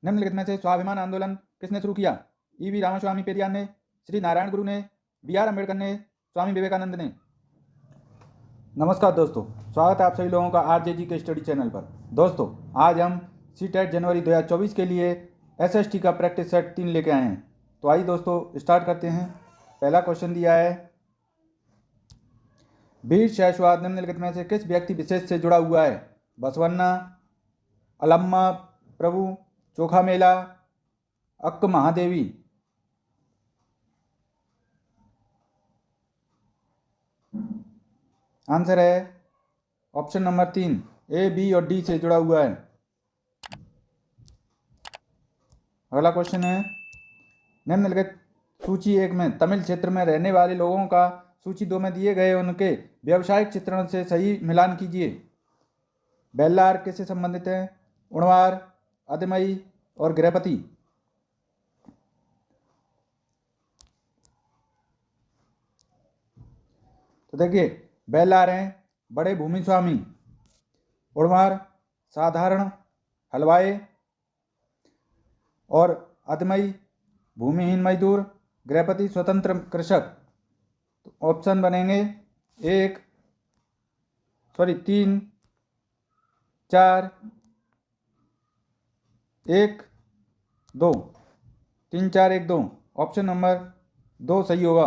निम्नलिखित में से स्वाभिमान आंदोलन किसने शुरू किया? ईवी रामास्वामी पेरियार ने, श्री नारायण गुरु ने, बी.आर. अम्बेडकर ने, स्वामी विवेकानंद ने। नमस्कार दोस्तों, स्वागत है आप सभी लोगों का आरजेजी के स्टडी चैनल पर। दोस्तों, आज हम सीटेट जनवरी 2024 के लिए एसएसटी का प्रैक्टिस सेट 3 लेके आए हैं। तो आइए दोस्तों स्टार्ट करते हैं। पहला क्वेश्चन दिया है, वीर शैशवाद निम्नलिखित में से किस व्यक्ति विशेष से जुड़ा हुआ है? बसवन्ना, अलम्मा प्रभु, चोखा मेला, अक्क महादेवी। आंसर है ऑप्शन नंबर 3, ए, बी और डी से जुड़ा हुआ है। अगला क्वेश्चन है, निम्नलिखित सूची 1 में तमिल क्षेत्र में रहने वाले लोगों का सूची 2 में दिए गए उनके व्यावसायिक चित्रण से सही मिलान कीजिए। बेल्लार किससे संबंधित है? उणवार, अदमई और गृहपति। तो देखिए, बेल्लार हैं बड़े भूमि स्वामी, उणवार साधारण हलवाई और अदमई भूमिहीन मजदूर, गृहपति स्वतंत्र कृषक। तो ऑप्शन बनेंगे 3, 4, 1, 2। 3, 4, 1, 2। ऑप्शन नंबर 2 सही होगा।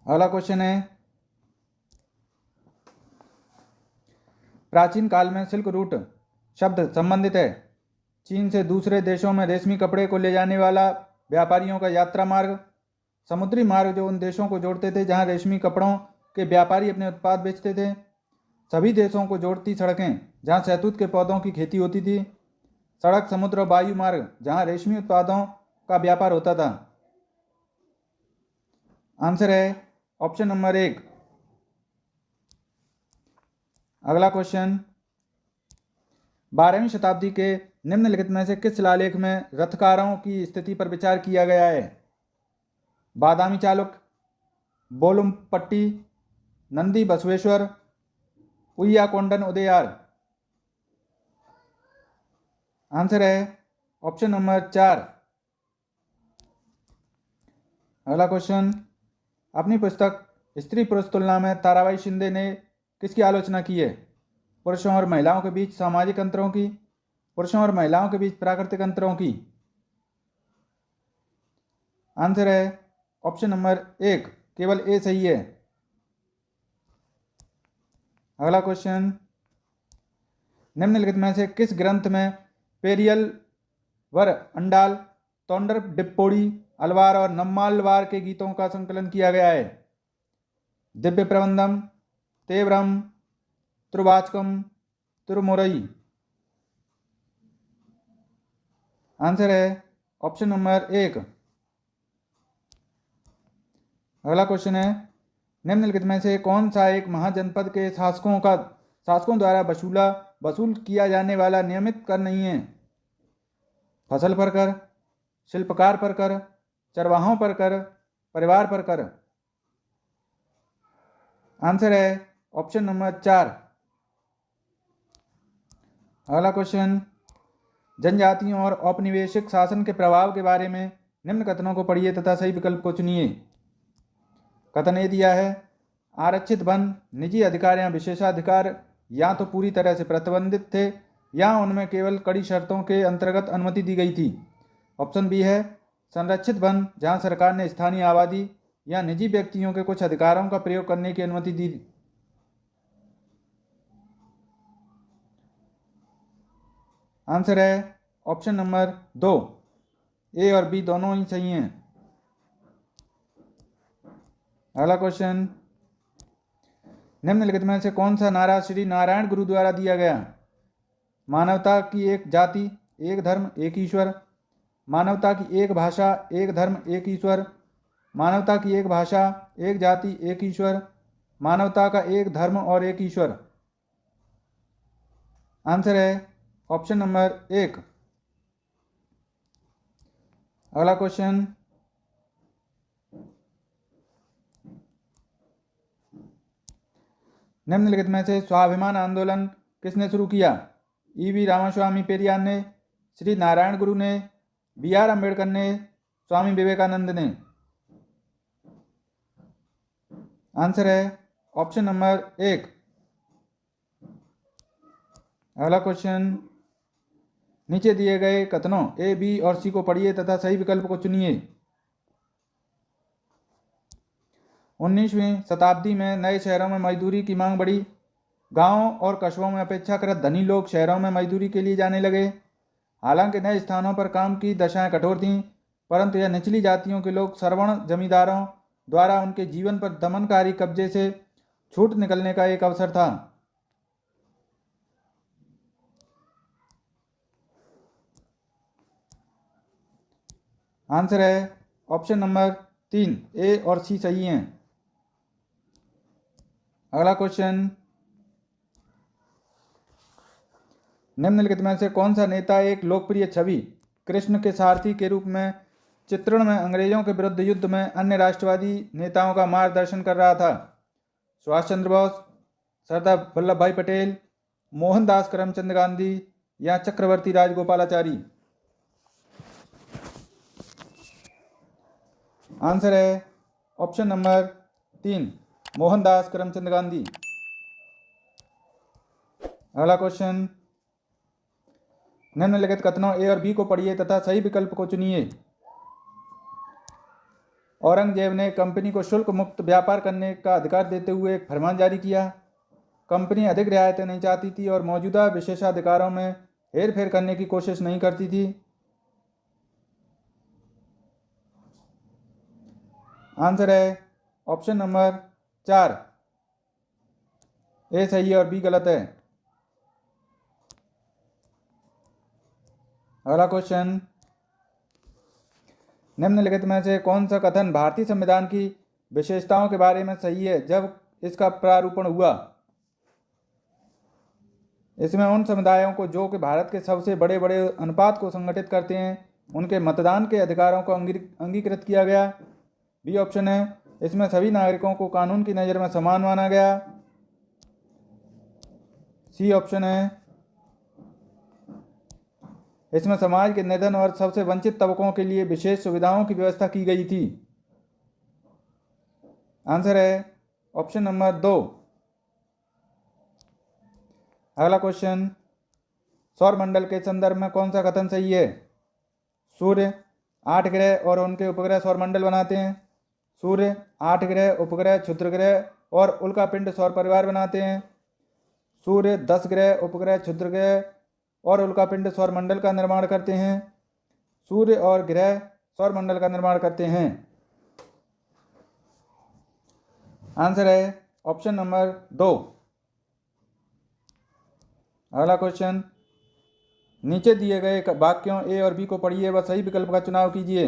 अगला क्वेश्चन है, प्राचीन काल में सिल्क रूट शब्द संबंधित है चीन से दूसरे देशों में रेशमी कपड़े को ले जाने वाला व्यापारियों का यात्रा मार्ग, समुद्री मार्ग जो उन देशों को जोड़ते थे जहां रेशमी कपड़ों के व्यापारी अपने उत्पाद बेचते थे, सभी देशों को जोड़ती सड़कें जहां शहतूत के पौधों की खेती होती थी, सड़क, समुद्र और वायु मार्ग जहां रेशमी उत्पादों का व्यापार होता था। आंसर है ऑप्शन नंबर 1। अगला क्वेश्चन, 12वीं शताब्दी के निम्नलिखित में से किस शिलालेख में रथकारों की स्थिति पर विचार किया गया है? बादामी चालुक्य, बोलुमपट्टी, नंदी बसवेश्वर, उय्याकोंडन उदयार। आंसर है ऑप्शन नंबर 4। अगला क्वेश्चन, अपनी पुस्तक स्त्री पुरुष तुलना में ताराबाई शिंदे ने किसकी आलोचना की है? पुरुषों और महिलाओं के बीच सामाजिक अंतरों की, पुरुषों और महिलाओं के बीच प्राकृतिक अंतरों की। आंसर है ऑप्शन नंबर 1, केवल ए सही है। अगला क्वेश्चन, निम्नलिखित में से किस ग्रंथ में पेरियल वर अंडाल, तोंडर डिप्पोड़ी, अलवार और नम्मालवार के गीतों का संकलन किया गया है? दिव्य प्रबंधम, तेवरम, त्रुवाचकम, तिरुमुरई। आंसर है ऑप्शन नंबर 1। अगला क्वेश्चन है, निम्नलिखित में से कौन सा एक महाजनपद के शासकों द्वारा वसूल किया जाने वाला नियमित कर नहीं है? फसल पर कर, शिल्पकार पर कर, चरवाहों पर कर, परिवार पर कर। आंसर है ऑप्शन नंबर 4। अगला क्वेश्चन, जनजातियों और औपनिवेशिक शासन के प्रभाव के बारे में निम्न कथनों को पढ़िए तथा सही विकल्प को चुनिए। कथन ए दिया है, आरक्षित वन निजी अधिकार या विशेषाधिकार या तो पूरी तरह से प्रतिबंधित थे या उनमें केवल कड़ी शर्तों के अंतर्गत अनुमति दी गई थी। ऑप्शन बी है, संरक्षित वन जहां सरकार ने स्थानीय आबादी या निजी व्यक्तियों के कुछ अधिकारों का प्रयोग करने की अनुमति दी। आंसर है ऑप्शन नंबर 2, ए और बी दोनों ही सही हैं। अगला क्वेश्चन, निम्नलिखित में से कौन सा नारा श्री नारायण गुरु द्वारा दिया गया? मानवता की एक जाति, एक धर्म, एक ईश्वर, मानवता की एक भाषा, एक धर्म, एक ईश्वर, मानवता की एक भाषा, एक जाति, एक ईश्वर, मानवता का एक धर्म और एक ईश्वर। आंसर है ऑप्शन नंबर 1। अगला क्वेश्चन, निम्नलिखित में से स्वाभिमान आंदोलन किसने शुरू किया? ईवी रामास्वामी पेरियार ने, श्री नारायण गुरु ने, BR अम्बेडकर ने, स्वामी विवेकानंद ने। आंसर है ऑप्शन नंबर 1। अगला क्वेश्चन, नीचे दिए गए कथनों A, B और C को पढ़िए तथा सही विकल्प को चुनिए। 19वीं शताब्दी में नए शहरों में मजदूरी की मांग बढ़ी। गांवों और कस्बों में अपेक्षाकृत धनी लोग शहरों में मजदूरी के लिए जाने लगे। हालांकि नए स्थानों पर काम की दशाएं कठोर थीं, परंतु यह निचली जातियों के लोग श्रवण जमींदारों द्वारा उनके जीवन पर दमनकारी कब्जे से छूट निकलने का एक अवसर था। आंसर है ऑप्शन नंबर 3, A और C सही हैं। अगला क्वेश्चन, निम्नलिखित में से कौन सा नेता एक लोकप्रिय छवि कृष्ण के सारथी के रूप में चित्रण में अंग्रेजों के विरुद्ध युद्ध में अन्य राष्ट्रवादी नेताओं का मार्गदर्शन कर रहा था? सुभाष चंद्र बोस, सरदार वल्लभ भाई पटेल, मोहनदास करमचंद गांधी या चक्रवर्ती राजगोपालाचारी? आंसर है ऑप्शन नंबर 3, मोहनदास करमचंद गांधी। अगला क्वेश्चन, निम्नलिखित कथनों A और B को पढ़िए तथा सही विकल्प को चुनिए। औरंगजेब ने कंपनी को शुल्क मुक्त व्यापार करने का अधिकार देते हुए एक फरमान जारी किया। कंपनी अधिक रियायतें नहीं चाहती थी और मौजूदा विशेषाधिकारों में हेरफेर करने की कोशिश नहीं करती थी। आंसर है ऑप्शन नंबर 4, A सही है और B गलत है। अगला क्वेश्चन, निम्नलिखित में से कौन सा कथन भारतीय संविधान की विशेषताओं के बारे में सही है जब इसका प्रारूपण हुआ? इसमें उन समुदायों को जो कि भारत के सबसे बड़े बड़े अनुपात को संगठित करते हैं उनके मतदान के अधिकारों को अंगीकृत किया गया। B ऑप्शन है, इसमें सभी नागरिकों को कानून की नज़र में समान माना गया। C ऑप्शन है, इसमें समाज के निर्धन और सबसे वंचित तबकों के लिए विशेष सुविधाओं की व्यवस्था की गई थी। आंसर है ऑप्शन नंबर 2। अगला क्वेश्चन, सौरमंडल के संदर्भ में कौन सा कथन सही है? सूर्य 8 ग्रह और उनके उपग्रह सौरमंडल बनाते हैं। सूर्य 8 ग्रह, उपग्रह, क्षुद्र ग्रह और उल्का पिंड सौर परिवार बनाते हैं। सूर्य 10 ग्रह, उपग्रह, क्षुद्र ग्रह और उल्कापिंड सौरमंडल का निर्माण करते हैं। सूर्य और ग्रह सौरमंडल का निर्माण करते हैं। आंसर है ऑप्शन नंबर 2। अगला क्वेश्चन, नीचे दिए गए वाक्यों A और B को पढ़िए व सही विकल्प का चुनाव कीजिए।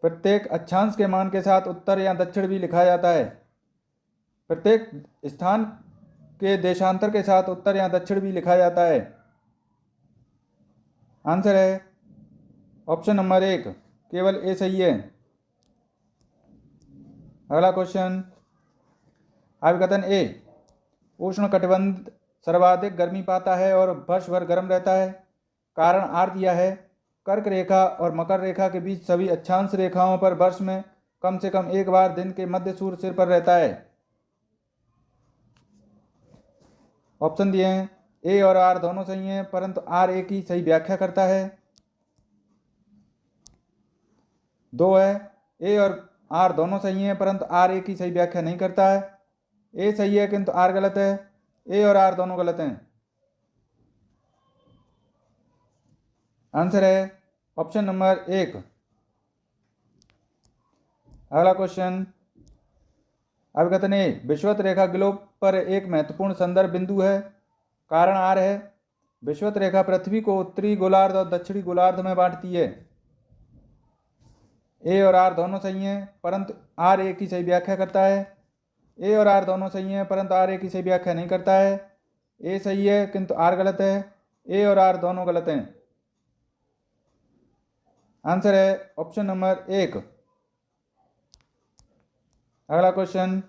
प्रत्येक अक्षांश के मान के साथ उत्तर या दक्षिण भी लिखा जाता है। प्रत्येक स्थान के देशांतर के साथ उत्तर या दक्षिण भी लिखा जाता है। आंसर है ऑप्शन नंबर 1, केवल A सही है। अगला क्वेश्चन, अभिकथन A, उष्ण कटिबंध सर्वाधिक गर्मी पाता है और वर्ष भर गर्म रहता है। कारण आर दिया है। कर्क रेखा और मकर रेखा के बीच सभी अक्षांश रेखाओं पर वर्ष में कम से कम एक बार दिन के मध्य सूर्य सिर पर रहता है। ऑप्शन दिए हैं, A और R दोनों सही हैं, परंतु R एक ही सही व्याख्या करता है। 2 है, A और R दोनों सही हैं, परंतु R एक ही सही व्याख्या नहीं करता है। A सही है किंतु R गलत है। A और R दोनों गलत हैं। आंसर है ऑप्शन नंबर 1। अगला क्वेश्चन, अभिकथन A, विषुवत रेखा ग्लोब पर एक महत्वपूर्ण संदर्भ बिंदु है। कारण R है। विषुवत रेखा पृथ्वी को उत्तरी गोलार्ध और दक्षिणी गोलार्ध में बांटती है। A और R दोनों सही हैं, परंतु R एक ही सही व्याख्या करता है। A और R दोनों सही हैं, परंतु R एक ही सही व्याख्या नहीं करता है। A सही है किंतु R गलत है। A और R दोनों गलत हैं। आंसर है ऑप्शन नंबर 1। अगला क्वेश्चन,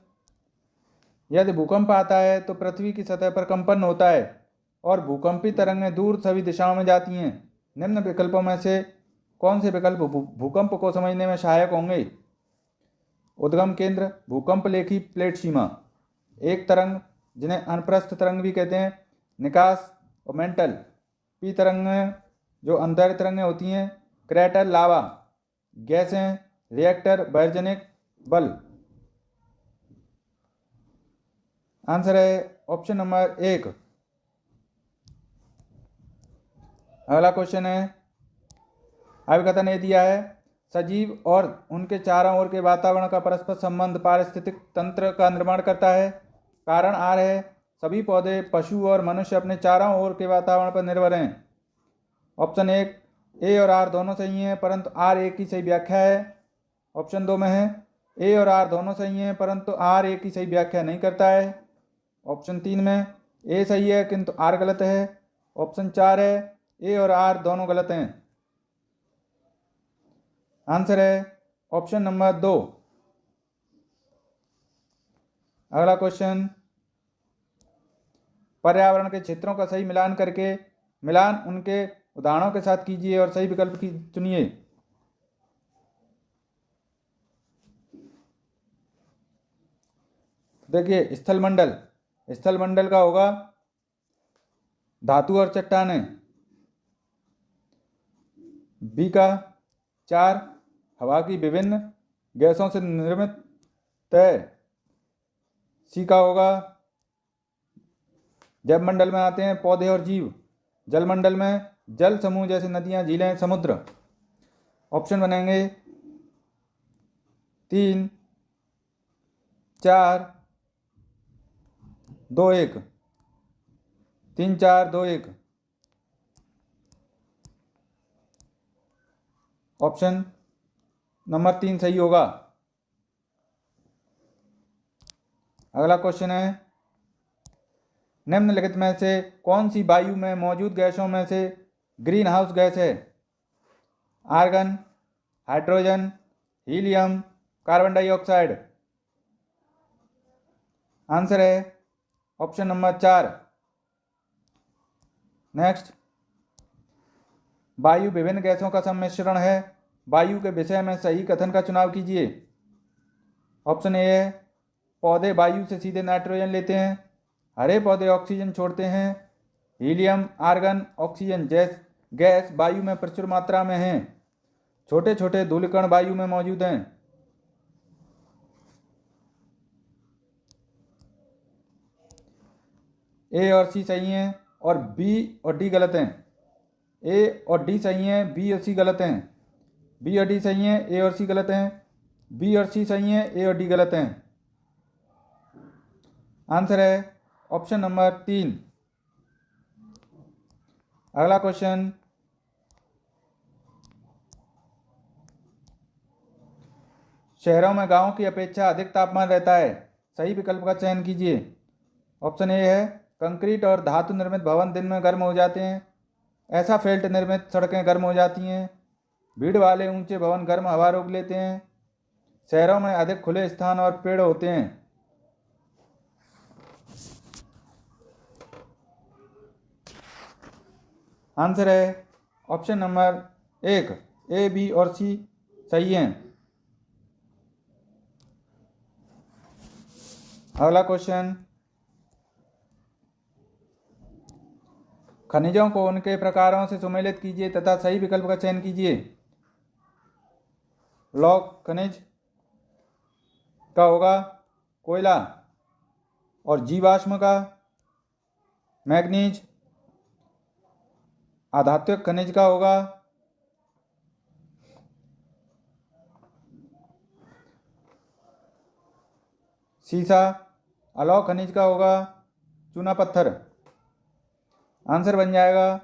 यदि भूकंप आता है तो पृथ्वी की सतह पर कंपन होता है और भूकंपी तरंगें दूर सभी दिशाओं में जाती हैं। निम्न विकल्पों में से कौन से विकल्प भूकंप को समझने में सहायक होंगे? उद्गम केंद्र, भूकंप लेखी प्लेट सीमा, एक तरंग जिन्हें अनुप्रस्थ तरंग भी कहते हैं, निकास और मेंटल, पी तरंगें जो अंतर तरंगें होती हैं, क्रेटर लावा, गैसें, रिएक्टर, बायोजेनिक बल। आंसर है ऑप्शन नंबर 1। अगला क्वेश्चन है, अभिकथन ये दिया है, सजीव और उनके चारों ओर के वातावरण का परस्पर संबंध पारिस्थितिक तंत्र का निर्माण करता है। कारण आर है, सभी पौधे, पशु और मनुष्य अपने चारों ओर के वातावरण पर निर्भर हैं। ऑप्शन 1, ए और आर दोनों सही हैं परंतु आर एक की सही व्याख्या है। ऑप्शन 2 में है, ए और आर दोनों सही हैं परंतु आर एक की सही व्याख्या नहीं करता है। ऑप्शन 3 में ए सही है किंतु आर गलत है। ऑप्शन 4 है, ए और आर दोनों गलत हैं। आंसर है ऑप्शन नंबर 2। अगला क्वेश्चन, पर्यावरण के क्षेत्रों का सही मिलान करके मिलान उनके उदाहरणों के साथ कीजिए और सही विकल्प की चुनिए। देखिए, स्थल मंडल का होगा धातु और चट्टानें। बी का 4, हवा की विभिन्न गैसों से निर्मित तय। सी का होगा, जैव मंडल में आते हैं पौधे और जीव। जल मंडल में जल समूह जैसे नदियां, झीलें, समुद्र। ऑप्शन बनेंगे 3, 4, 2, 1। 3, 4, 2, 1। ऑप्शन नंबर 3 सही होगा। अगला क्वेश्चन है, निम्नलिखित में से कौन सी वायु में मौजूद गैसों में से ग्रीन हाउस गैस है? Argon, hydrogen, helium, carbon dioxide. Answer है ऑप्शन नंबर 4। नेक्स्ट, वायु विभिन्न गैसों का सम्मिश्रण है। वायु के विषय में सही कथन का चुनाव कीजिए। ऑप्शन ए है, पौधे वायु से सीधे नाइट्रोजन लेते हैं। हरे पौधे ऑक्सीजन छोड़ते हैं। हीलियम, आर्गन, ऑक्सीजन गैस वायु में प्रचुर मात्रा में है। छोटे छोटे धूलिकण वायु में मौजूद हैं। ए और सी सही हैं और बी और डी गलत हैं। ए और डी सही हैं, बी और सी गलत हैं। बी और डी सही हैं, ए और सी गलत हैं। बी और सी सही हैं, ए और डी गलत हैं। आंसर है ऑप्शन नंबर 3। अगला क्वेश्चन, शहरों में गांवों की अपेक्षा अधिक तापमान रहता है। सही विकल्प का चयन कीजिए। ऑप्शन ए है, कंक्रीट और धातु निर्मित भवन दिन में गर्म हो जाते हैं। ऐसा फेल्ट निर्मित सड़कें गर्म हो जाती हैं। भीड़ वाले ऊंचे भवन गर्म हवा रोक लेते हैं। शहरों में अधिक खुले स्थान और पेड़ होते हैं। आंसर है ऑप्शन नंबर 1, ए, बी और सी सही हैं। अगला क्वेश्चन, खनिजों को उनके प्रकारों से सुमेलित कीजिए तथा सही विकल्प का चयन कीजिए। लौह खनिज का होगा कोयला और जीवाश्म का मैग्नीज। आधात्विक खनिज का होगा सीसा। अलौह खनिज का होगा चूना पत्थर। आंसर बन जाएगा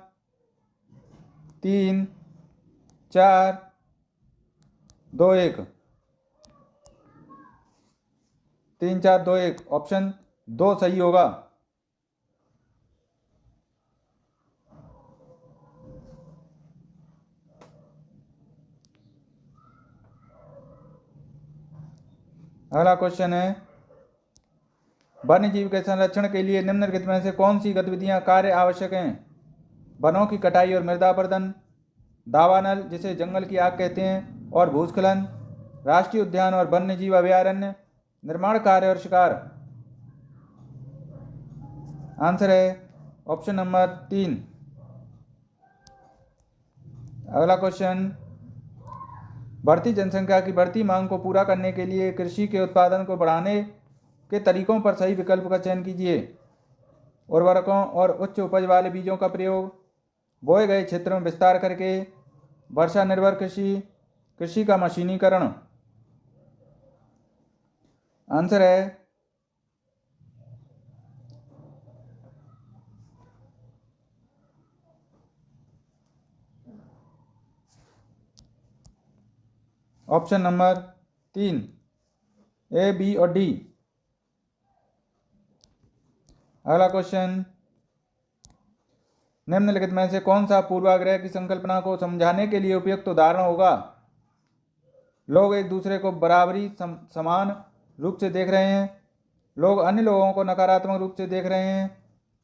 3, 4, 2, 1। 3, 4, 2, 1। ऑप्शन 2 सही होगा। अगला क्वेश्चन है, वन्य जीव के संरक्षण के लिए निम्नलिखित में से कौन सी गतिविधियां कार्य आवश्यक हैं? वनों की कटाई और मृदा अपरदन, दावानल जिसे जंगल की आग कहते हैं और भूस्खलन, राष्ट्रीय उद्यान और वन्य जीव अभयारण्य, निर्माण कार्य और शिकार। आंसर है ऑप्शन नंबर 3। अगला क्वेश्चन, बढ़ती जनसंख्या की बढ़ती मांग को पूरा करने के लिए कृषि के उत्पादन को बढ़ाने के तरीकों पर सही विकल्प का चयन कीजिए। उर्वरकों और उच्च उपज वाले बीजों का प्रयोग, बोए गए क्षेत्रों में विस्तार करके, वर्षा निर्भर कृषि, कृषि का मशीनीकरण। आंसर है ऑप्शन नंबर 3, ए, बी और डी। अगला क्वेश्चन, निम्नलिखित में से कौन सा पूर्वाग्रह की संकल्पना को समझाने के लिए उपयुक्त उदाहरण होगा? लोग एक दूसरे को बराबरी समान रूप से देख रहे हैं, लोग अन्य लोगों को नकारात्मक रूप से देख रहे हैं,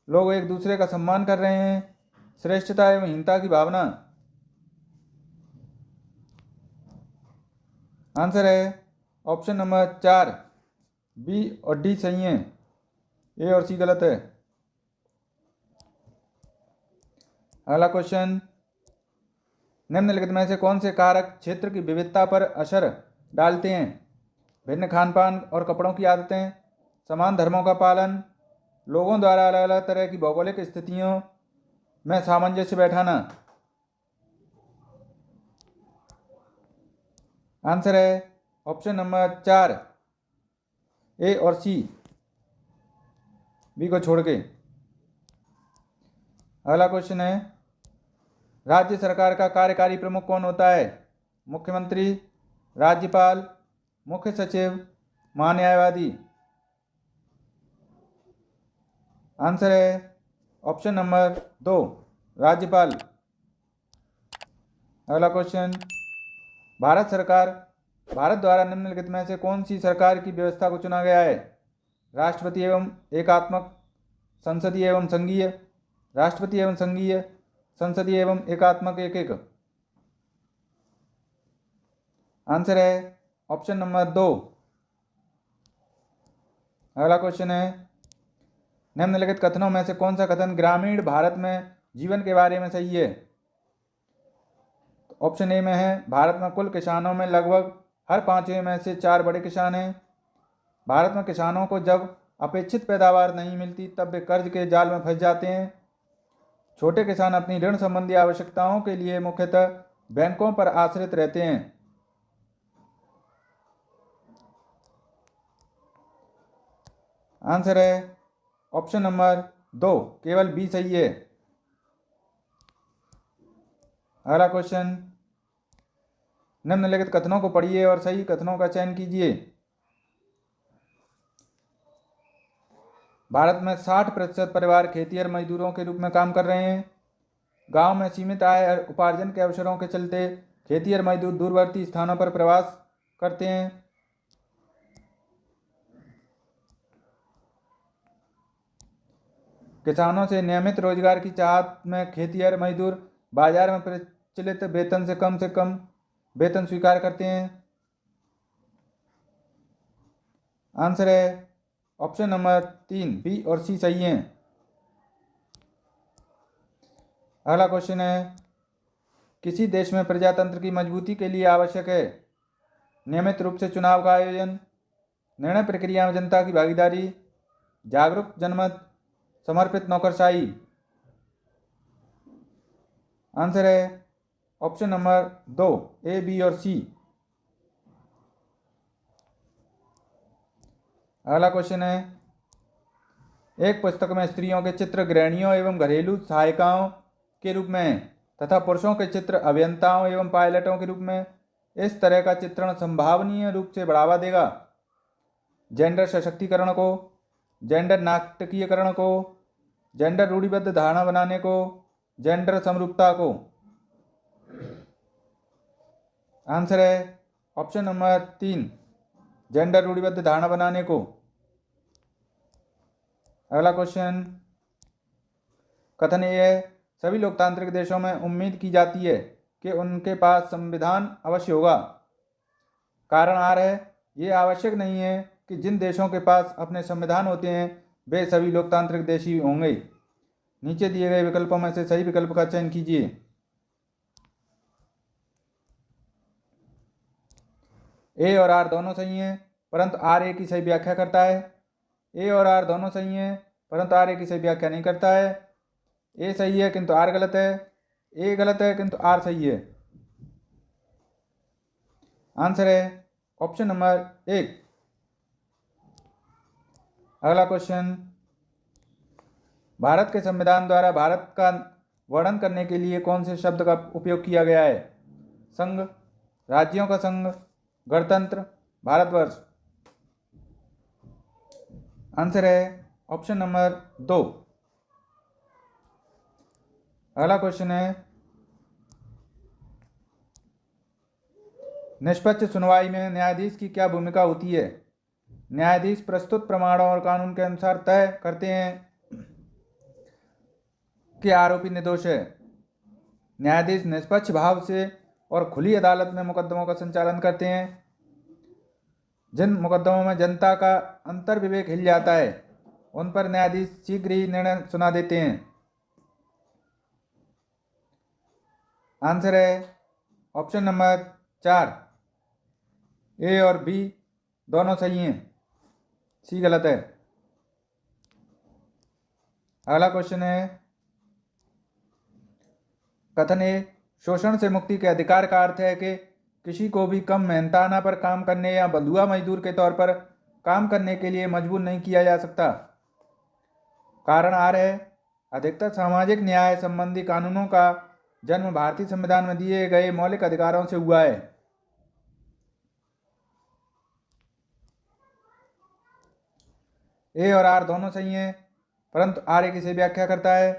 लोग एक दूसरे का सम्मान कर रहे हैं, श्रेष्ठता एवं हीनता की भावना। आंसर है ऑप्शन नंबर 4, बी और डी सही है, ए और सी गलत है। अगला क्वेश्चन, निम्नलिखित में से कौन से कारक क्षेत्र की विविधता पर असर डालते हैं? भिन्न खान पान और कपड़ों की आदतें, समान धर्मों का पालन, लोगों द्वारा अलग अलग तरह की भौगोलिक स्थितियों में सामंजस्य बैठाना। आंसर है ऑप्शन नंबर 4, ए और सी, बी को छोड़ के। अगला क्वेश्चन है, राज्य सरकार का कार्यकारी प्रमुख कौन होता है? मुख्यमंत्री, राज्यपाल, मुख्य सचिव, महान्यायवादी। आंसर है ऑप्शन नंबर 2, राज्यपाल। अगला क्वेश्चन, भारत द्वारा निम्नलिखित में से कौन सी सरकार की व्यवस्था को चुना गया है? राष्ट्रपति एवं एकात्मक, संसदीय एवं संघीय, राष्ट्रपति एवं संघीय, संसदीय एवं एकात्मक एक एक। आंसर है ऑप्शन नंबर 2। अगला क्वेश्चन है, निम्नलिखित कथनों में से कौन सा कथन ग्रामीण भारत में जीवन के बारे में सही है? ऑप्शन ए में है, भारत में कुल किसानों में लगभग हर 5वें में से 4 बड़े किसान हैं। भारत में किसानों को जब अपेक्षित पैदावार नहीं मिलती तब वे कर्ज के जाल में फंस जाते हैं। छोटे किसान अपनी ऋण संबंधी आवश्यकताओं के लिए मुख्यतः बैंकों पर आश्रित रहते हैं। आंसर है ऑप्शन नंबर 2, केवल बी सही है। अगला क्वेश्चन, निम्नलिखित कथनों को पढ़िए और सही कथनों का चयन कीजिए। भारत में 60% परिवार खेतिहर मजदूरों के रूप में काम कर रहे हैं। गांव में सीमित आय और उपार्जन के अवसरों के चलते खेतिहर मजदूर दूरवर्ती स्थानों पर प्रवास करते हैं। किसानों से नियमित रोजगार की चाहत में खेतिहर मजदूर बाजार में प्रचलित वेतन से कम वेतन स्वीकार करते हैं। आंसर है ऑप्शन नंबर 3, बी और सी सही हैं। अगला क्वेश्चन है, किसी देश में प्रजातंत्र की मजबूती के लिए आवश्यक है? नियमित रूप से चुनाव का आयोजन, निर्णय प्रक्रिया में जनता की भागीदारी, जागरूक जनमत, समर्पित नौकरशाही। आंसर है ऑप्शन नंबर 2, ए, बी और सी। अगला क्वेश्चन है, एक पुस्तक में स्त्रियों के चित्र गृहिणियों एवं घरेलू सहायिकाओं के रूप में तथा पुरुषों के चित्र अभियंताओं एवं पायलटों के रूप में इस तरह का चित्रण संभावनीय रूप से बढ़ावा देगा? जेंडर सशक्तिकरण को, जेंडर नाटकीयकरण को, जेंडर रूढ़िबद्ध धारणा बनाने को, जेंडर समरूपता को। आंसर है ऑप्शन नंबर 3, जेंडर रूढ़िबद्ध धारणा बनाने को। अगला क्वेश्चन, कथन ए है, सभी लोकतांत्रिक देशों में उम्मीद की जाती है कि उनके पास संविधान अवश्य होगा। कारण आर है, ये आवश्यक नहीं है कि जिन देशों के पास अपने संविधान होते हैं वे सभी लोकतांत्रिक देश ही होंगे। नीचे दिए गए विकल्पों में से सही विकल्प का चयन कीजिए। ए और आर दोनों सही हैं, परंतु आर ए की सही व्याख्या करता है। ए और आर दोनों सही हैं, परंतु आर ए की सही व्याख्या नहीं करता है। ए सही है किंतु आर गलत है। ए गलत है किंतु आर सही है। आंसर है ऑप्शन नंबर 1। अगला क्वेश्चन, भारत के संविधान द्वारा भारत का वर्णन करने के लिए कौन से शब्द का उपयोग किया गया है? संघ, राज्यों का संघ, गणतंत्र, भारतवर्ष। आंसर है ऑप्शन नंबर 2। अगला क्वेश्चन है, निष्पक्ष सुनवाई में न्यायाधीश की क्या भूमिका होती है? न्यायाधीश प्रस्तुत प्रमाणों और कानून के अनुसार तय करते हैं कि आरोपी निर्दोष है। न्यायाधीश निष्पक्ष भाव से और खुली अदालत में मुकदमों का संचालन करते हैं। जिन मुकदमों में जनता का अंतर्विवेक हिल जाता है उन पर न्यायाधीश शीघ्र ही निर्णय सुना देते हैं। आंसर है ऑप्शन नंबर 4। ए और बी दोनों सही हैं, सी गलत है। अगला क्वेश्चन है, कथन ए, शोषण से मुक्ति के अधिकार का अर्थ है कि किसी को भी कम मेहनताना पर काम करने या बंधुआ मजदूर के तौर पर काम करने के लिए मजबूर नहीं किया जा सकता। कारण आर है, अधिकतर सामाजिक न्याय संबंधी कानूनों का जन्म भारतीय संविधान में दिए गए मौलिक अधिकारों से हुआ है। ए और आर दोनों सही हैं, परंतु आर ए की सही व्याख्या करता है।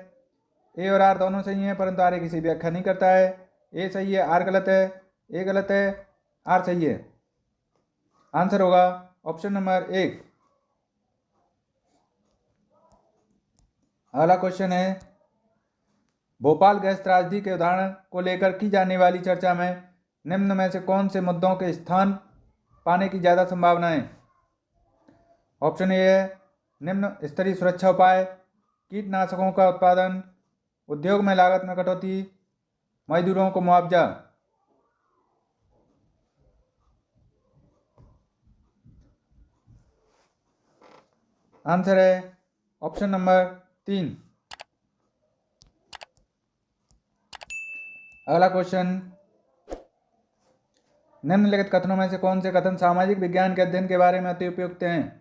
ए और आर दोनों सही हैं, परंतु आर ए की सही व्याख्या नहीं करता है। ए सही है, आर गलत है। ए गलत है, आर सही है। आंसर होगा ऑप्शन नंबर 1। अगला क्वेश्चन है, भोपाल गैस त्रासदी के उदाहरण को लेकर की जाने वाली चर्चा में निम्न में से कौन से मुद्दों के स्थान पाने की ज़्यादा संभावना है? ऑप्शन ए है, निम्न स्तरीय सुरक्षा उपाय, कीटनाशकों का उत्पादन, उद्योग में लागत में कटौती, मजदूरों को मुआवजा। आंसर है ऑप्शन नंबर 3। अगला क्वेश्चन, निम्नलिखित कथनों में से कौन से कथन सामाजिक विज्ञान के अध्ययन के बारे में अति उपयुक्त हैं?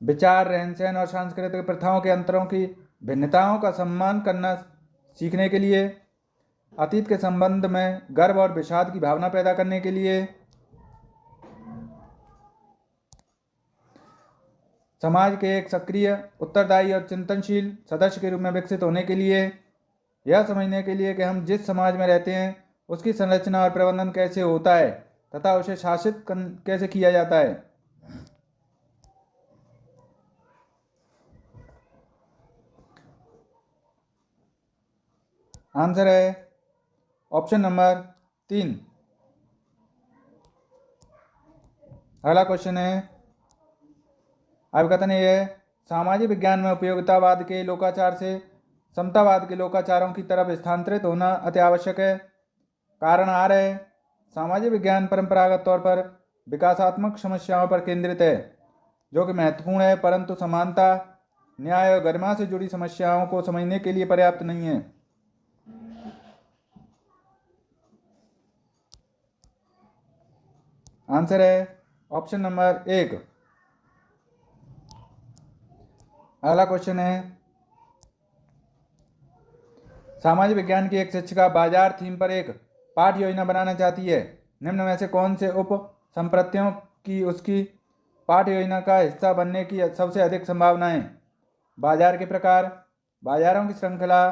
विचार, रहन सहन और सांस्कृतिक प्रथाओं के अंतरों की भिन्नताओं का सम्मान करना सीखने के लिए, अतीत के संबंध में गर्व और विषाद की भावना पैदा करने के लिए, समाज के एक सक्रिय, उत्तरदायी और चिंतनशील सदस्य के रूप में विकसित होने के लिए, यह समझने के लिए कि हम जिस समाज में रहते हैं उसकी संरचना और प्रबंधन कैसे होता है तथा उसे शासित कैसे किया जाता है। आंसर है ऑप्शन नंबर 3। अगला क्वेश्चन है, अब कथन ये है, सामाजिक विज्ञान में उपयोगितावाद के लोकाचार से समतावाद के लोकाचारों की तरफ स्थानांतरित होना अति आवश्यक है। कारण आर है, सामाजिक विज्ञान परंपरागत तौर पर विकासात्मक समस्याओं पर केंद्रित है जो कि महत्वपूर्ण है, परंतु समानता, न्याय और गरिमा से जुड़ी समस्याओं को समझने के लिए पर्याप्त नहीं है। आंसर है ऑप्शन नंबर 1। अगला क्वेश्चन है, सामाजिक विज्ञान की एक शिक्षिका बाजार थीम पर एक पाठ योजना बनाना चाहती है। निम्न में से कौन से उप संप्रत्यों की उसकी पाठ योजना का हिस्सा बनने की सबसे अधिक संभावना है? बाजार के प्रकार, बाजारों की श्रृंखला,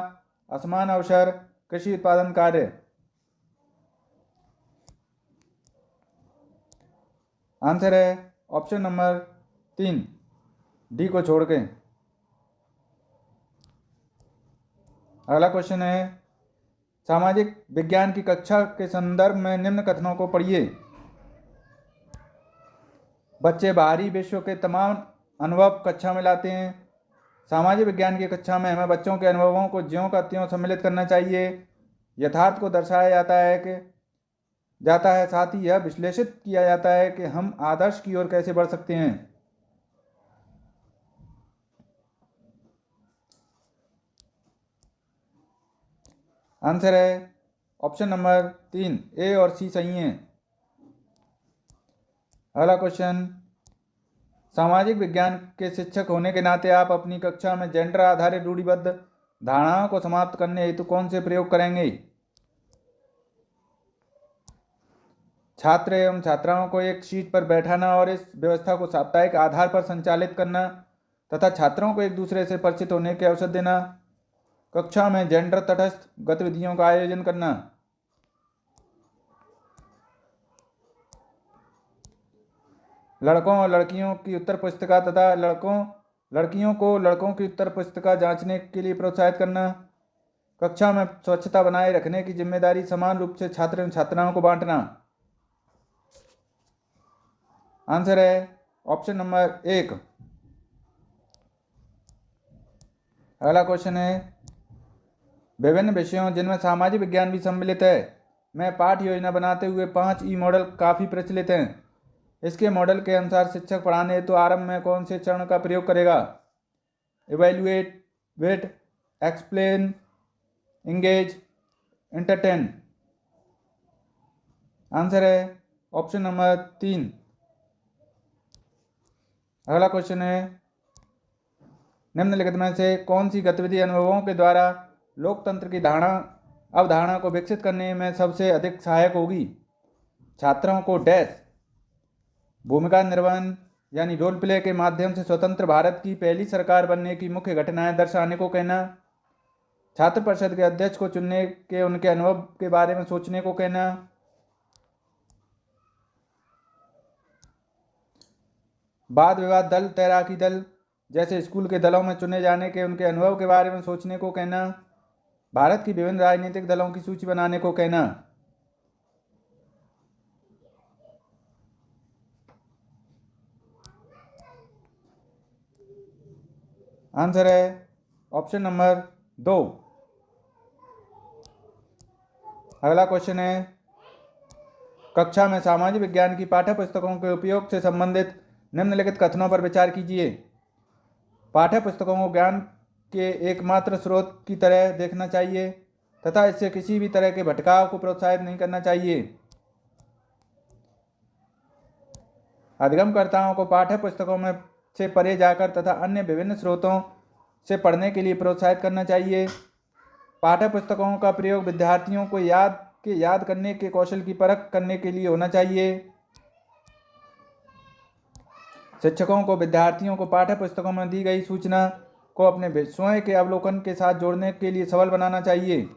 असमान अवसर, कृषि उत्पादन कार्य। आंसर है ऑप्शन नंबर 3, डी को छोड़ के। अगला क्वेश्चन है, सामाजिक विज्ञान की कक्षा के संदर्भ में निम्न कथनों को पढ़िए। बच्चे बाहरी विश्व के तमाम अनुभव कक्षा में लाते हैं। सामाजिक विज्ञान की कक्षा में हमें बच्चों के अनुभवों को ज्यों का त्यों सम्मिलित करना चाहिए। यथार्थ को दर्शाया जाता है, साथ ही यह विश्लेषित किया जाता है कि हम आदर्श की ओर कैसे बढ़ सकते हैं। आंसर है ऑप्शन नंबर 3, ए और सी सही हैं। अगला क्वेश्चन, सामाजिक विज्ञान के शिक्षक होने के नाते आप अपनी कक्षा में जेंडर आधारित रूढ़िबद्ध धारणाओं को समाप्त करने हेतु कौन से प्रयोग करेंगे? छात्र एवं छात्राओं को एक सीट पर बैठाना और इस व्यवस्था को साप्ताहिक आधार पर संचालित करना तथा छात्रों को एक दूसरे से परिचित होने के अवसर देना। कक्षा में जेंडर तटस्थ गतिविधियों का आयोजन करना। लड़कों और लड़कियों की उत्तर पुस्तिका तथा लड़कियों को लड़कों की उत्तर पुस्तिका जांचने के लिए प्रोत्साहित करना। कक्षा में स्वच्छता बनाए रखने की जिम्मेदारी समान रूप से छात्र एवं छात्राओं को बांटना। आंसर है ऑप्शन नंबर 1। अगला क्वेश्चन है, विभिन्न विषयों जिनमें सामाजिक विज्ञान भी सम्मिलित है में पाठ योजना बनाते हुए 5 ई मॉडल काफ़ी प्रचलित हैं। इसके मॉडल के अनुसार शिक्षक पढ़ाने हेतु आरंभ में कौन से चरण का प्रयोग करेगा? Evaluate, wait, explain, engage, entertain. Answer है ऑप्शन नंबर 3। अगला क्वेश्चन है, निम्नलिखित में से कौन सी गतिविधि अनुभवों के द्वारा लोकतंत्र की अवधारणा को विकसित करने में सबसे अधिक सहायक होगी? छात्रों को डैश भूमिका निर्वहन यानी रोल प्ले के माध्यम से स्वतंत्र भारत की पहली सरकार बनने की मुख्य घटनाएं दर्शाने को कहना। छात्र परिषद के अध्यक्ष को चुनने के उनके अनुभव के बारे में सोचने को कहना। वाद विवाद दल, तैराकी दल जैसे स्कूल के दलों में चुने जाने के उनके अनुभव के बारे में सोचने को कहना। भारत की विभिन्न राजनीतिक दलों की सूची बनाने को कहना। आंसर है ऑप्शन नंबर 2। अगला क्वेश्चन है, कक्षा में सामाजिक विज्ञान की पाठ्य पुस्तकों के उपयोग से संबंधित निम्नलिखित कथनों पर विचार कीजिए। पाठ्य पुस्तकों को ज्ञान के एकमात्र स्रोत की तरह देखना चाहिए तथा इससे किसी भी तरह के भटकाव को प्रोत्साहित नहीं करना चाहिए। अधिगमकर्ताओं को पाठ्य पुस्तकों में से परे जाकर तथा अन्य विभिन्न स्रोतों से पढ़ने के लिए प्रोत्साहित करना चाहिए। पाठ्य पुस्तकों का प्रयोग विद्यार्थियों को याद करने के कौशल की परख करने के लिए होना चाहिए। शिक्षकों को विद्यार्थियों को पाठ्य पुस्तकों में दी गई सूचना को अपने स्वयं के अवलोकन के साथ जोड़ने के लिए सबल बनाना चाहिए।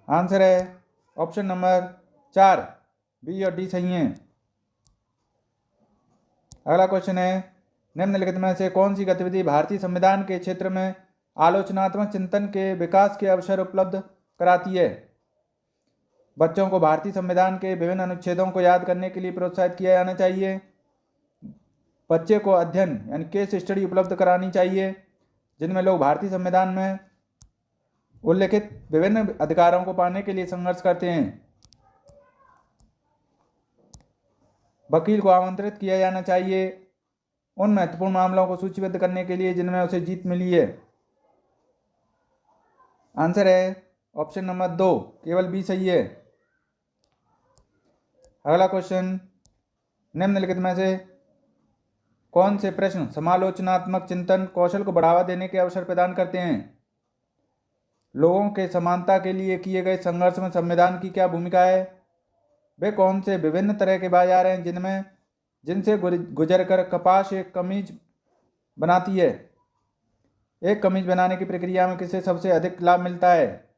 आंसर है ऑप्शन नंबर 4, बी और डी सही हैं। अगला क्वेश्चन है, निम्नलिखित में से कौन सी गतिविधि भारतीय संविधान के क्षेत्र में आलोचनात्मक चिंतन के विकास के अवसर उपलब्ध कराती है? बच्चों को भारतीय संविधान के विभिन्न अनुच्छेदों को याद करने के लिए प्रोत्साहित किया जाना चाहिए। बच्चे को अध्ययन यानी केस स्टडी उपलब्ध करानी चाहिए जिनमें लोग भारतीय संविधान में उल्लिखित विभिन्न अधिकारों को पाने के लिए संघर्ष करते हैं। वकील को आमंत्रित किया जाना चाहिए उन महत्वपूर्ण मामलों को सूचीबद्ध करने के लिए जिनमें उसे जीत मिली है। आंसर है ऑप्शन नंबर 2, केवल बी सही है। अगला क्वेश्चन, निम्नलिखित में से कौन से प्रश्न समालोचनात्मक चिंतन कौशल को बढ़ावा देने के अवसर प्रदान करते हैं? लोगों के समानता के लिए किए गए संघर्ष में संविधान की क्या भूमिका है? वे कौन से विभिन्न तरह के बाजार हैं जिनसे गुजरकर कपास एक कमीज बनाती है? एक कमीज बनाने की प्रक्रिया में किसे सबसे अधिक लाभ मिलता है?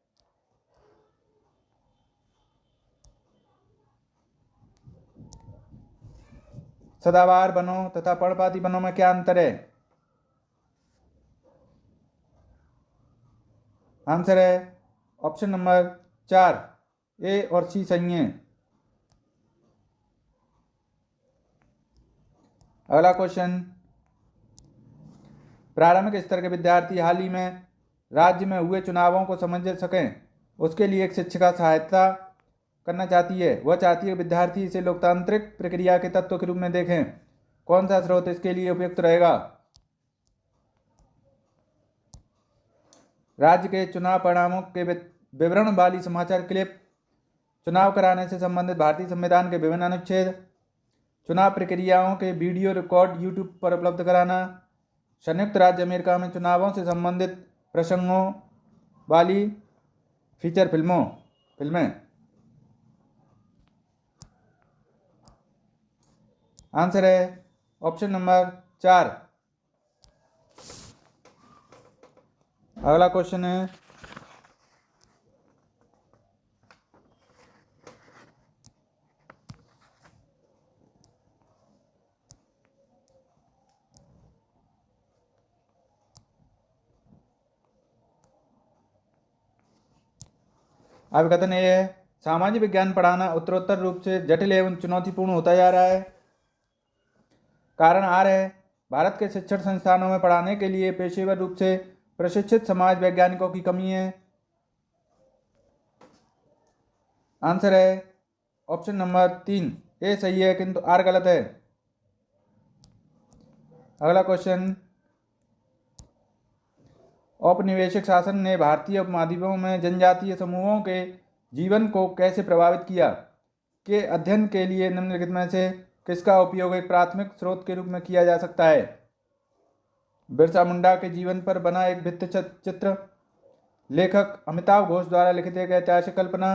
सदाबहार वनों तथा पर्णपाती वनों में क्या अंतर है? आंसर है ऑप्शन नंबर 4, ए और सी सही है। अगला क्वेश्चन, प्रारंभिक स्तर के विद्यार्थी हाल ही में राज्य में हुए चुनावों को समझ सकें, उसके लिए एक शिक्षिका सहायता करना चाहती है। वह चाहती है विद्यार्थी इसे लोकतांत्रिक प्रक्रिया के तत्व के रूप में देखें। कौन सा स्रोत इसके लिए उपयुक्त रहेगा? राज्य के चुनाव परिणामों के विवरण वाली समाचार क्लिप, चुनाव कराने से संबंधित भारतीय संविधान के विभिन्न अनुच्छेद, चुनाव प्रक्रियाओं के वीडियो रिकॉर्ड यूट्यूब पर उपलब्ध कराना, संयुक्त राज्य अमेरिका में चुनावों से संबंधित प्रसंगों वाली फीचर फिल्में। आंसर है ऑप्शन नंबर 4। अगला क्वेश्चन है, अभिकथन ये है, सामाजिक विज्ञान पढ़ाना उत्तरोत्तर रूप से जटिल एवं चुनौतीपूर्ण होता जा रहा है। कारण आर है, भारत के शिक्षण संस्थानों में पढ़ाने के लिए पेशेवर रूप से प्रशिक्षित समाज वैज्ञानिकों की कमी है। आंसर है ऑप्शन नंबर 3, ए सही है किंतु आर गलत है। अगला क्वेश्चन, औपनिवेशिक शासन ने भारतीय उपमहाद्वीपों में जनजातीय समूहों के जीवन को कैसे प्रभावित किया? के अध्ययन के लिए निम्नलिखित में से किसका उपयोग एक प्राथमिक स्रोत के रूप में किया जा सकता है? बिरसा मुंडा के जीवन पर बना एक भित्ति चित्र, लेखक अमिताभ घोष द्वारा लिखित एक ऐतिहासिक कल्पना,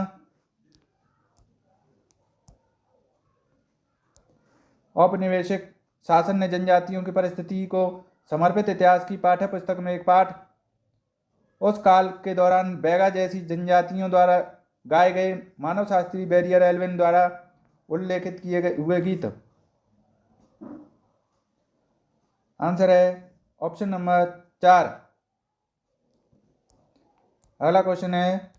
औपनिवेशिक शासन ने जनजातियों की परिस्थिति को समर्पित इतिहास की पाठ्य पुस्तक में एक पाठ, उस काल के दौरान बैगा जैसी जनजातियों द्वारा गाए गए मानव शास्त्री बैरियर एल्विन द्वारा उल्लेखित किए हुए गीत। आंसर है ऑप्शन नंबर 4। अगला क्वेश्चन है,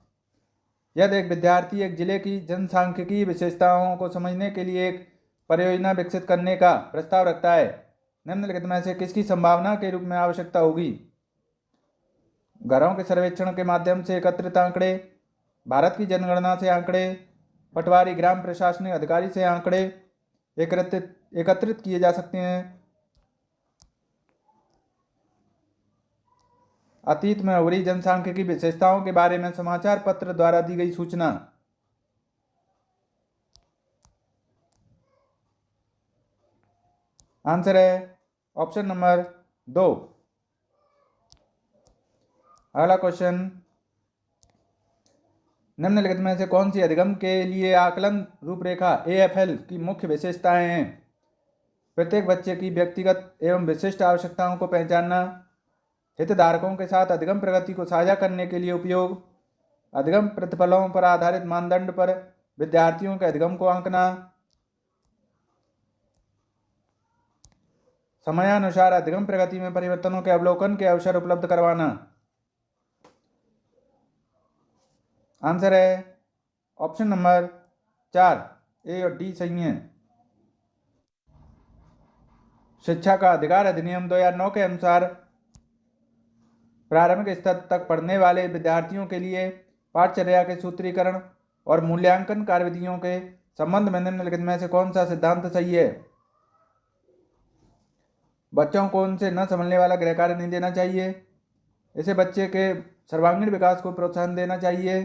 यदि एक विद्यार्थी एक जिले की जनसांख्यिकीय विशेषताओं को समझने के लिए एक परियोजना विकसित करने का प्रस्ताव रखता है, निम्नलिखित में से किसकी संभावना के रूप में आवश्यकता होगी? घरों के सर्वेक्षण के माध्यम से एकत्रित आंकड़े, भारत की जनगणना से आंकड़े, पटवारी ग्राम प्रशासनिक अधिकारी से आंकड़े एकत्रित किए जा सकते हैं। अतीत में उभरी जनसांख्यिकी विशेषताओं के बारे में समाचार पत्र द्वारा दी गई सूचना। आंसर है ऑप्शन नंबर 2। अगला क्वेश्चन, निम्नलिखित में से कौन सी अधिगम के लिए आकलन रूपरेखा AFL की मुख्य विशेषताएं हैं? प्रत्येक बच्चे की व्यक्तिगत एवं विशिष्ट आवश्यकताओं को पहचानना, हितधारकों के साथ अधिगम प्रगति को साझा करने के लिए उपयोग, अधिगम प्रतिफलों पर आधारित मानदंड पर विद्यार्थियों के अधिगम को आंकना, समयानुसार अधिगम प्रगति में परिवर्तनों के अवलोकन के अवसर उपलब्ध करवाना। आंसर है ऑप्शन नंबर 4, ए और डी सही है। शिक्षा का अधिकार अधिनियम 2009 के अनुसार प्रारंभिक स्तर तक पढ़ने वाले विद्यार्थियों के लिए पाठचर्या के सूत्रीकरण और मूल्यांकन कार्यविधियों के संबंध में निम्नलिखित में से कौन सा सिद्धांत सही है? बच्चों को उनसे न समझने वाला गृह कार्य नहीं देना चाहिए, इसे बच्चे के सर्वांगीण विकास को प्रोत्साहन देना चाहिए,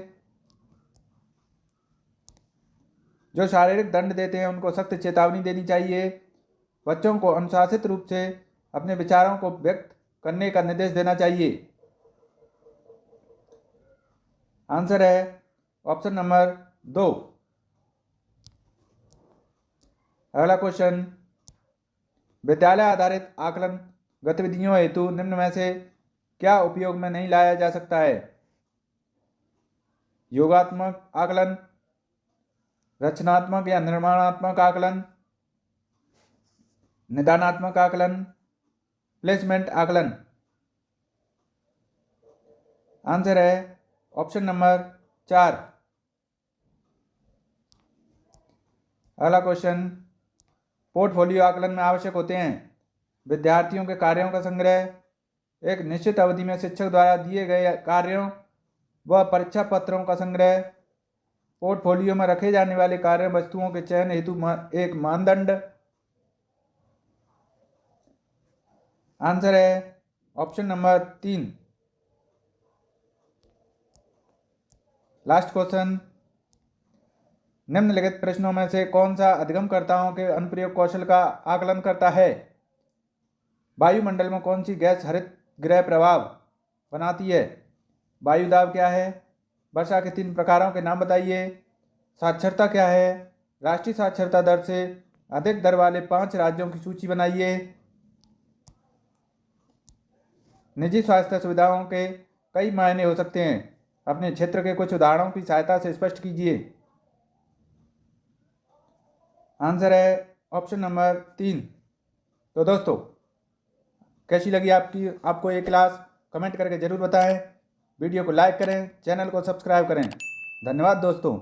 जो शारीरिक दंड देते हैं उनको सख्त चेतावनी देनी चाहिए, बच्चों को अनुशासित रूप से अपने विचारों को व्यक्त करने का निर्देश देना चाहिए। आंसर है ऑप्शन नंबर 2। अगला क्वेश्चन, विद्यालय आधारित आकलन गतिविधियों हेतु निम्न में से क्या उपयोग में नहीं लाया जा सकता है? योगात्मक आकलन, रचनात्मक या निर्माणात्मक आकलन, निदानात्मक आकलन, प्लेसमेंट आकलन। आंसर है ऑप्शन नंबर 4। अगला क्वेश्चन, पोर्टफोलियो आकलन में आवश्यक होते हैं विद्यार्थियों के कार्यों का संग्रह, एक निश्चित अवधि में शिक्षक द्वारा दिए गए कार्यों व परीक्षा पत्रों का संग्रह, पोर्टफोलियो में रखे जाने वाले कार्य वस्तुओं के चयन हेतु एक मानदंड। आंसर है ऑप्शन नंबर 3। लास्ट क्वेश्चन, निम्नलिखित प्रश्नों में से कौन सा अधिगमकर्ताओं के अनुप्रयोग कौशल का आकलन करता है? वायुमंडल में कौन सी गैस हरित गृह प्रभाव बनाती है? वायु दाब क्या है? वर्षा के 3 प्रकारों के नाम बताइए। साक्षरता क्या है? राष्ट्रीय साक्षरता दर से अधिक दर वाले 5 राज्यों की सूची बनाइए। निजी स्वास्थ्य सुविधाओं के कई मायने हो सकते हैं, अपने क्षेत्र के कुछ उदाहरणों की सहायता से स्पष्ट कीजिए। आंसर है ऑप्शन नंबर 3। तो दोस्तों, कैसी लगी आपको ये क्लास? कमेंट करके ज़रूर बताएं। वीडियो को लाइक करें, चैनल को सब्सक्राइब करें। धन्यवाद दोस्तों।